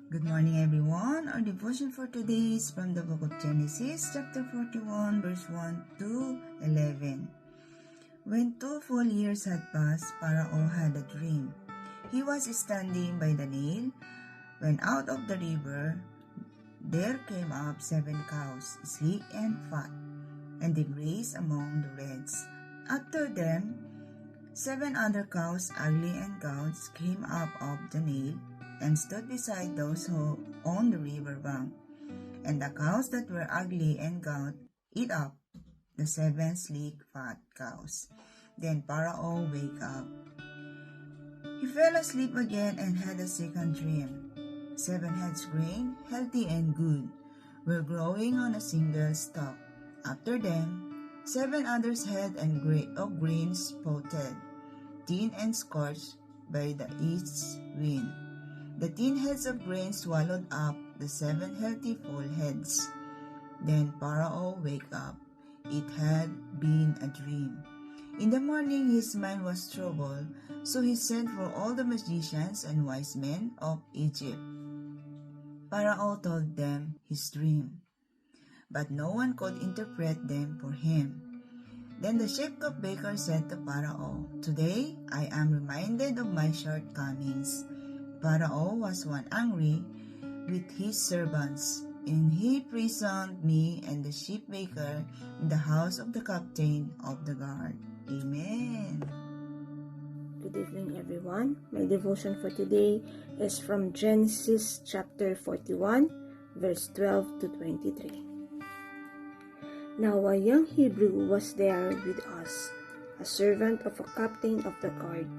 Good morning, everyone. Our devotion for today is from the book of Genesis, chapter 41, verse 1 to 11. When 2 full years had passed, Pharaoh had a dream. He was standing by the Nile when out of the river there came up 7 cows, sleek and fat, and they grazed among the reeds. After them, 7 other cows, ugly and gaunt, came up of the Nile and stood beside those who on the river bank. And the cows that were ugly and gaunt ate up the 7 sleek fat cows. Then Pharaoh waked up. He fell asleep again and had a second dream. 7 heads grain, healthy and good, were growing on a single stalk. After them, 7 others head and of grain sprouted, thin and scorched by the east wind. The 10 heads of grain swallowed up the 7 healthy full heads. Then Pharaoh waked up. It had been a dream. In the morning his mind was troubled, so he sent for all the magicians and wise men of Egypt. Pharaoh told them his dream, but no one could interpret them for him. Then the chief cupbearer said to Pharaoh, "Today I am reminded of my shortcomings." Pharaoh was one angry with his servants, and he imprisoned me and the chief baker in the house of the captain of the guard. Amen. Good evening, everyone. My devotion for today is from Genesis chapter 41, verse 12 to 23. Now a young Hebrew was there with us, a servant of a captain of the guard.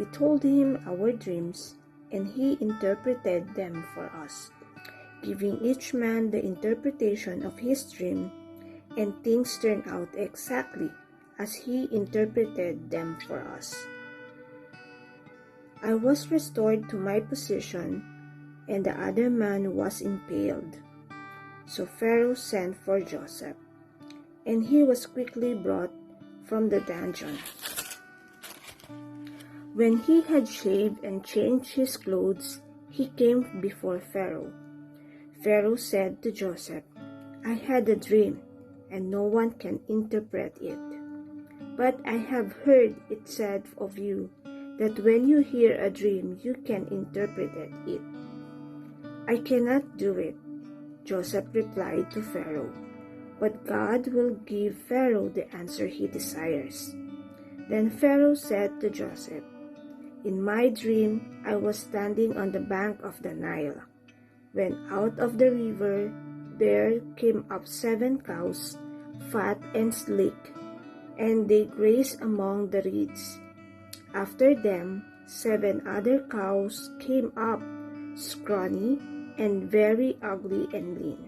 We told him our dreams, and he interpreted them for us, giving each man the interpretation of his dream, and things turned out exactly as he interpreted them for us. I was restored to my position, and the other man was impaled. So Pharaoh sent for Joseph, and he was quickly brought from the dungeon. When he had shaved and changed his clothes, he came before Pharaoh. Pharaoh said to Joseph, "I had a dream, and no one can interpret it. But I have heard it said of you that when you hear a dream, you can interpret it." "I cannot do it," Joseph replied to Pharaoh, "but God will give Pharaoh the answer he desires." Then Pharaoh said to Joseph, "In my dream, I was standing on the bank of the Nile, when out of the river there came up 7 cows, fat and sleek, and they grazed among the reeds. After them, 7 other cows came up, scrawny and very ugly and lean.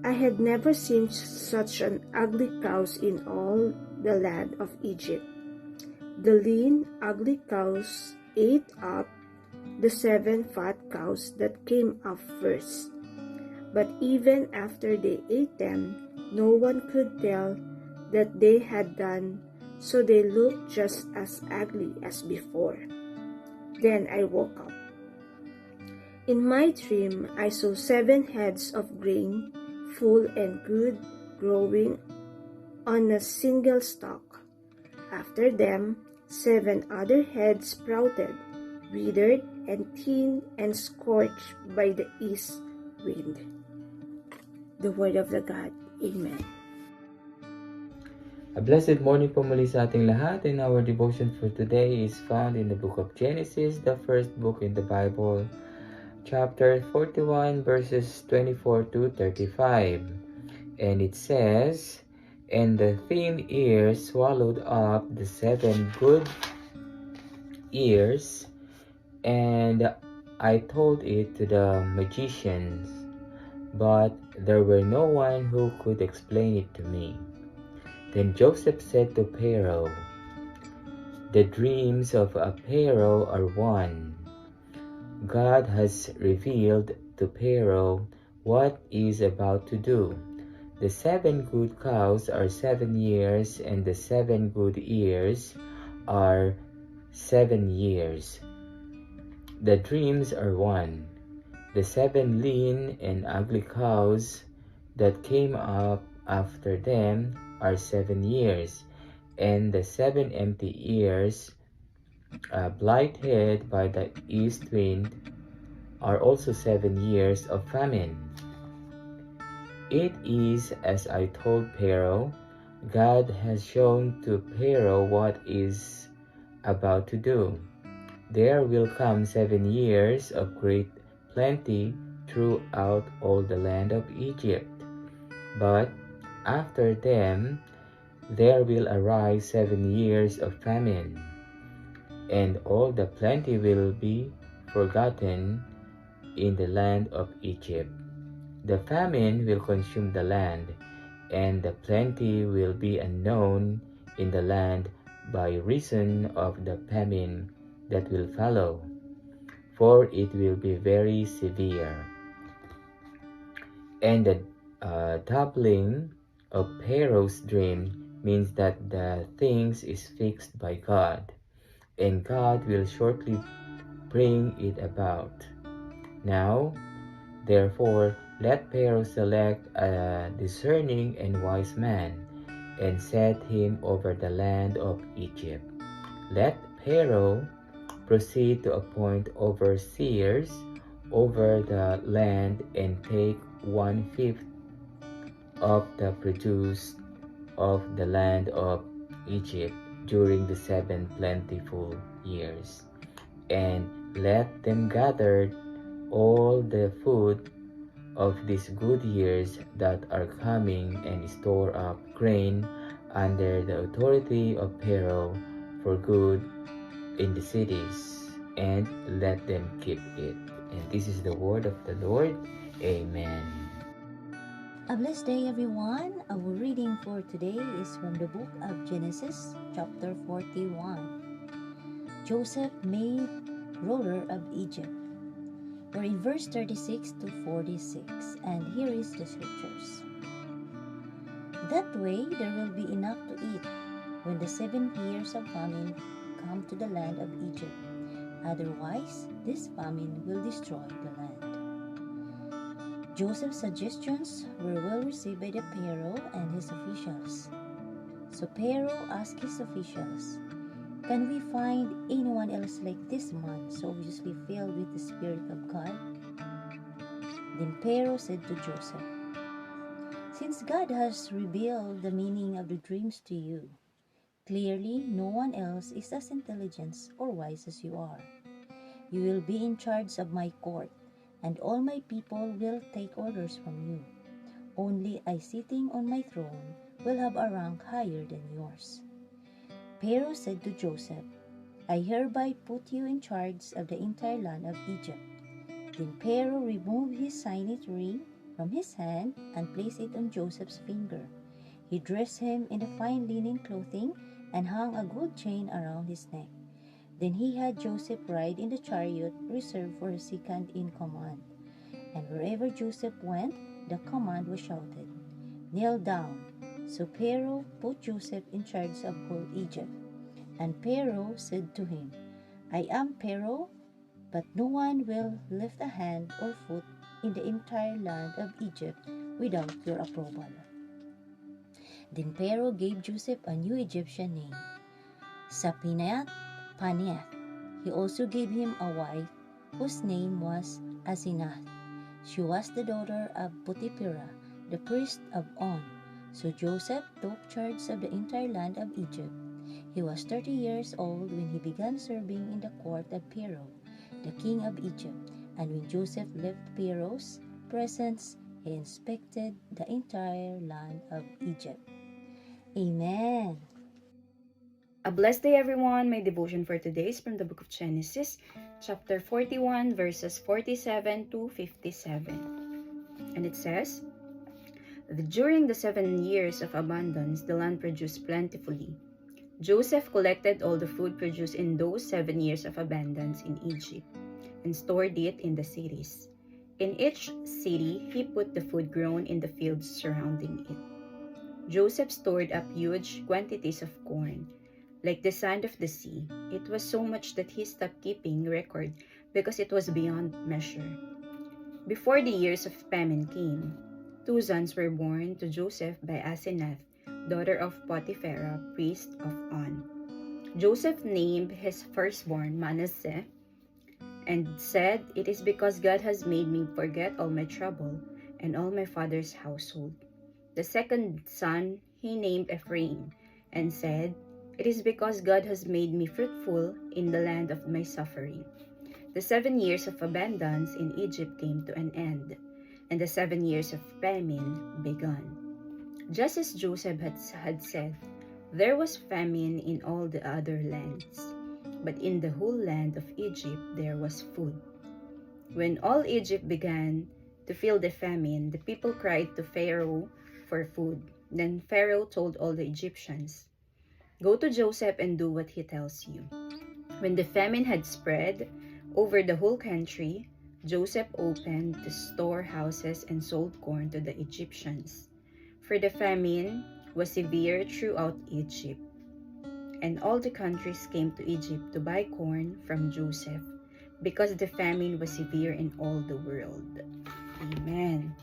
I had never seen such an ugly cows in all the land of Egypt. The lean, ugly cows ate up the 7 fat cows that came up first. But even after they ate them, no one could tell that they had done, so they looked just as ugly as before. Then I woke up. In my dream, I saw 7 heads of grain, full and good, growing on a single stalk. After them, 7 other heads sprouted, withered and thin and scorched by the east wind. The word of the God. Amen. A blessed morning po muli sa ating lahat, and our devotion for today is found in the book of Genesis, the first book in the Bible, chapter 41, verses 24 to 35. And it says, "And the thin ears swallowed up the 7 good ears, and I told it to the magicians, but there were no one who could explain it to me." Then Joseph said to Pharaoh, "The dreams of a Pharaoh are one. God has revealed to Pharaoh what he is about to do. The 7 good cows are 7 years, and the 7 good ears are 7 years. The dreams are one. The 7 lean and ugly cows that came up after them are 7 years, and the 7 empty ears, blighted by the east wind, are also 7 years of famine. It is as I told Pharaoh. God has shown to Pharaoh what is about to do. There will come 7 years of great plenty throughout all the land of Egypt. But after them there will arise 7 years of famine, and all the plenty will be forgotten in the land of Egypt. The famine will consume the land, and the plenty will be unknown in the land by reason of the famine that will follow, for it will be very severe. And the doubling of Pharaoh's dream means that the things is fixed by God, and God will shortly bring it about. Now, therefore, let Pharaoh select a discerning and wise man, and set him over the land of Egypt. Let Pharaoh proceed to appoint overseers over the land, and take 1/5 of the produce of the land of Egypt during the 7 plentiful years, and let them gather all the food of these good years that are coming, and store up grain under the authority of Pharaoh for good in the cities, and let them keep it. And this is the word of the Lord. Amen. A blessed day, everyone. Our reading for today is from the book of Genesis, chapter 41. Joseph made ruler of Egypt. We're in verse 36 to 46, and here is the scriptures. That way there will be enough to eat when the 7 years of famine come to the land of Egypt. Otherwise, this famine will destroy the land. Joseph's suggestions were well received by the Pharaoh and his officials. So Pharaoh asked his officials, "Can we find anyone else like this man, so obviously filled with the Spirit of God?" Then Pharaoh said to Joseph, "Since God has revealed the meaning of the dreams to you, clearly no one else is as intelligent or wise as you are. You will be in charge of my court, and all my people will take orders from you. Only I sitting on my throne will have a rank higher than yours." Pharaoh said to Joseph, "I hereby put you in charge of the entire land of Egypt." Then Pharaoh removed his signet ring from his hand and placed it on Joseph's finger. He dressed him in the fine linen clothing and hung a gold chain around his neck. Then he had Joseph ride in the chariot reserved for a second in command. And wherever Joseph went, the command was shouted, "Kneel down." So Pharaoh put Joseph in charge of whole Egypt. And Pharaoh said to him, "I am Pharaoh, but no one will lift a hand or foot in the entire land of Egypt without your approval." Then Pharaoh gave Joseph a new Egyptian name, Zaphenath-Paneah. He also gave him a wife whose name was Asenath. She was the daughter of Potiphera, the priest of On. So Joseph took charge of the entire land of Egypt. He was 30 years old when he began serving in the court of Pharaoh, the king of Egypt. And when Joseph left Pharaoh's presence, he inspected the entire land of Egypt. Amen. A blessed day, everyone. My devotion for today is from the book of Genesis, chapter 41, verses 47 to 57. And it says, "During the 7 years of abundance, the land produced plentifully. Joseph collected all the food produced in those 7 years of abundance in Egypt and stored it in the cities. In each city, he put the food grown in the fields surrounding it. Joseph stored up huge quantities of corn, like the sand of the sea. It was so much that he stopped keeping record because it was beyond measure. Before the years of famine came, 2 sons were born to Joseph by Asenath, daughter of Potiphera, priest of On. Joseph named his firstborn Manasseh and said, "It is because God has made me forget all my trouble and all my father's household." The second son he named Ephraim and said, "It is because God has made me fruitful in the land of my suffering." The 7 years of abundance in Egypt came to an end, and the 7 years of famine began. Just as Joseph had said, there was famine in all the other lands, but in the whole land of Egypt there was food. When all Egypt began to feel the famine, the people cried to Pharaoh for food. Then Pharaoh told all the Egyptians, "Go to Joseph and do what he tells you." When the famine had spread over the whole country, Joseph opened the storehouses and sold corn to the Egyptians. For the famine was severe throughout Egypt, and all the countries came to Egypt to buy corn from Joseph, because the famine was severe in all the world. Amen.